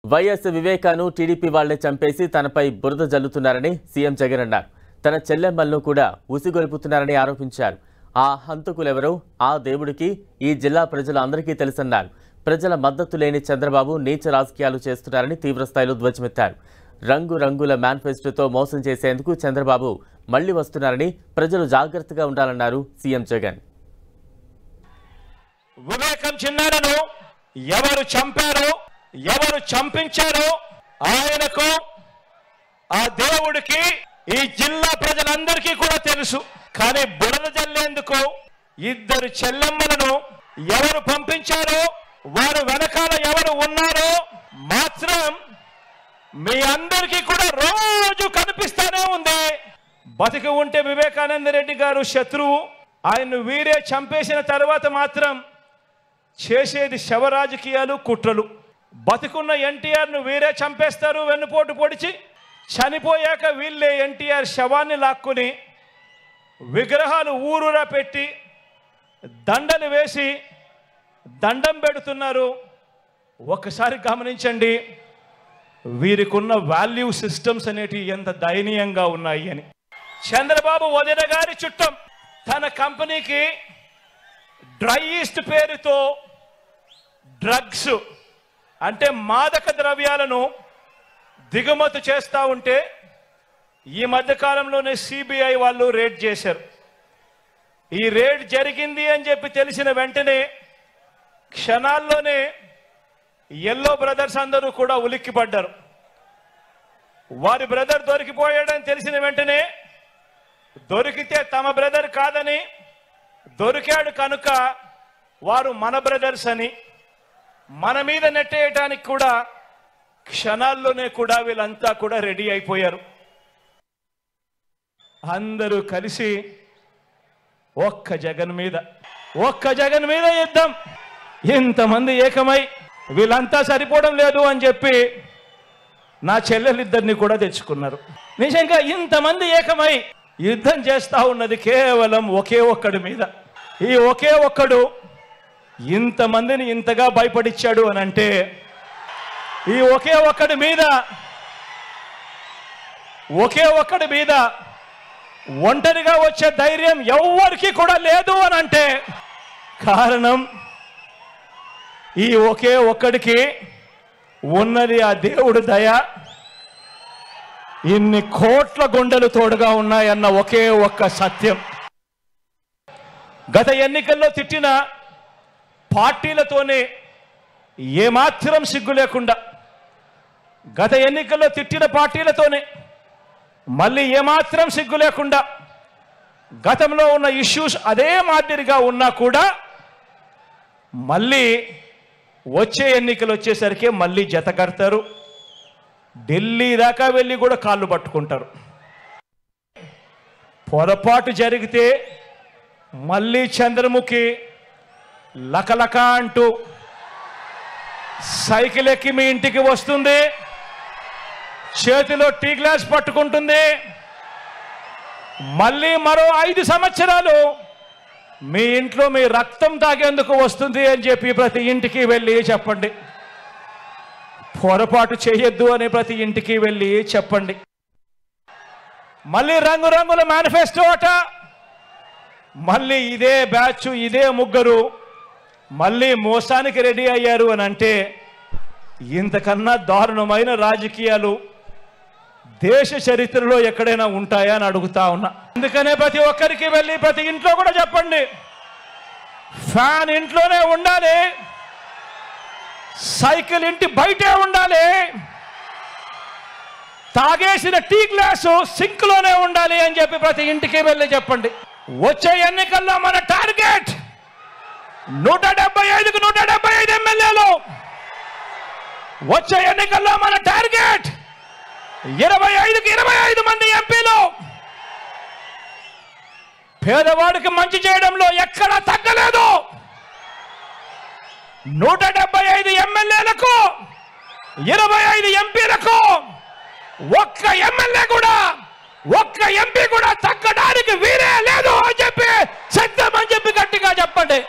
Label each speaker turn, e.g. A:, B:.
A: YS వివేకాను TDP వాళ్లే చంపేసి తనపై బురద జల్లుతున్నారని సీఎం జగన్ అన్నారు. తన చెల్లెమ్మలను కూడా ఉసిగొల్పుతున్నారని ఆరోపించారు. ఆ హంతకులెవరో ఆ దేవుడికి ఈ జిల్లా ప్రజలు అందరికీ తెలుసన్నారు. ప్రజల మద్దతు లేని చంద్రబాబు నీచ రాజకీయాలు చేస్తున్నారని తీవ్రస్థాయిలో ధ్వజమెత్తారు. రంగురంగుల మేనిఫెస్టోతో మోసం చేసేందుకు చంద్రబాబు మళ్లీ వస్తున్నారని ప్రజలు జాగ్రత్తగా ఉండాలన్నారు సీఎం జగన్.
B: వివేకం చిన్నారను ఎవరు చంపారో ఎవరు చంపించారో ఆయనకు ఆ దేవుడికి ఈ జిల్లా ప్రజలందరికీ కూడా తెలుసు. కానీ బురద జల్లేందుకు ఇద్దరు చెల్లెమ్మలను ఎవరు పంపించారో వారు వెనకాల ఎవరు ఉన్నారో మాత్రం మీ అందరికీ కూడా రోజు కనిపిస్తానే ఉంది. బతికి ఉంటే వివేకానంద రెడ్డి గారు శత్రువు, ఆయన్ను వీరే చంపేసిన తర్వాత మాత్రం చేసేది శవ రాజకీయాలు, కుట్రలు. బతికున్న ఎన్టీఆర్ను వీరే చంపేస్తారు వెన్నుపోటు పొడిచి. చనిపోయాక వీళ్ళే ఎన్టీఆర్ శవాన్ని లాక్కుని విగ్రహాలు ఊరూరా పెట్టి దండలు వేసి దండం పెడుతున్నారు. ఒక్కసారి గమనించండి వీరికున్న వాల్యూ సిస్టమ్స్ అనేటివి ఎంత దయనీయంగా ఉన్నాయి అని. చంద్రబాబు వదిన గారి చుట్టం తన కంపెనీకి డ్రై ఈస్ట్ పేరుతో డ్రగ్స్ అంటే మాదక ద్రవ్యాలను దిగుమతి చేస్తూ ఉంటే ఈ మధ్య కాలంలోనే సిబిఐ వాళ్ళు రేడ్ చేశారు. ఈ రేడ్ జరిగింది అని చెప్పి తెలిసిన వెంటనే క్షణాల్లోనే ఎల్లో బ్రదర్స్ అందరూ కూడా ఉలిక్కిపడ్డారు. వారి బ్రదర్ దొరికిపోయాడని తెలిసిన వెంటనే దొరికితే తమ బ్రదర్ కాదని, దొరికాడు కనుక వారు మన బ్రదర్స్ అని మన మీద నెట్టేయడానికి కూడా క్షణాల్లోనే కూడా వీళ్ళంతా కూడా రెడీ అయిపోయారు. అందరూ కలిసి ఒక్క జగన్ మీద యుద్ధం. ఇంతమంది ఏకమై వీళ్ళంతా సరిపోవడం లేదు అని చెప్పి నా చెల్లెలిద్దరిని కూడా తెచ్చుకున్నారు. నిజంగా ఇంతమంది ఏకమై యుద్ధం చేస్తా ఉన్నది కేవలం ఒకే ఒక్కడి మీద. ఈ ఒకే ఒక్కడు ఇంతమందిని ఇంతగా భయపడిచ్చాడు అని అంటే ఈ ఒకే ఒక్కడి మీద ఒంటరిగా వచ్చే ధైర్యం ఎవ్వరికి కూడా లేదు అని అంటే కారణం ఈ ఒకే ఒక్కడికి ఉన్నది ఆ దేవుడు దయ. ఇన్ని కోట్ల గుండెలు తోడుగా ఉన్నాయన్న ఒకే ఒక్క సత్యం. గత ఎన్నికల్లో తిట్టిన పార్టీలతోనే ఏమాత్రం సిగ్గు లేకుండా, గత ఎన్నికల్లో తిట్టిన పార్టీలతోనే మళ్ళీ ఏమాత్రం సిగ్గు లేకుండా గతంలో ఉన్న ఇష్యూస్ అదే మాదిరిగా ఉన్నా కూడా మళ్ళీ వచ్చే ఎన్నికలు వచ్చేసరికి మళ్ళీ జత కడతారు. ఢిల్లీ దాకా వెళ్ళి కూడా కాళ్ళు పట్టుకుంటారు. పొరపాటు జరిగితే మళ్ళీ చంద్రముఖి లకలక అంటూ సైకిల్ ఎక్కి మీ ఇంటికి వస్తుంది, చేతిలో టీ గ్లాస్ పట్టుకుంటుంది. మళ్ళీ మరో 5 సంవత్సరాలు మీ ఇంట్లో మీ రక్తం తాగేందుకు వస్తుంది అని చెప్పి ప్రతి ఇంటికి వెళ్ళి చెప్పండి. పొరపాటు చేయొద్దు అని ప్రతి ఇంటికి వెళ్ళి చెప్పండి. మళ్ళీ రంగురంగుల మేనిఫెస్టో అట. మళ్ళీ ఇదే బ్యాచ్, ఇదే ముగ్గురు మళ్ళీ మోసానికి రెడీ అయ్యారు అని అంటే ఇంతకన్నా దారుణమైన రాజకీయాలు దేశ చరిత్రలో ఎక్కడైనా ఉంటాయా అని అడుగుతా ఉన్నా. అందుకనే ప్రతి ఒక్కరికి వెళ్ళి ప్రతి ఇంట్లో కూడా చెప్పండి, ఫ్యాన్ ఇంట్లోనే ఉండాలి, సైకిల్ ఇంటి బయటే ఉండాలి, తాగేసిన టీ గ్లాసు సింక్ లోనే ఉండాలి అని చెప్పి ప్రతి ఇంటికి వెళ్ళి చెప్పండి. వచ్చే ఎన్నికల్లో మన టార్గెట్ 175కు 175 ఎమ్మెల్యేలు. వచ్చే ఎన్నికల్లో మన టార్గెట్ 25కి 25 మంది ఎంపీలు. పేదవాడికి మంచి చేయడంలో ఎక్కడా తగ్గలేదు. 175 ఎమ్మెల్యేలకు 25 ఎంపీలకు ఒక్క ఎమ్మెల్యే కూడా ఒక్క ఎంపీ కూడా తగ్గడానికి వీరే లేదు అని చెప్పి సిద్ధం అని చెప్పి గట్టిగా చెప్పండి.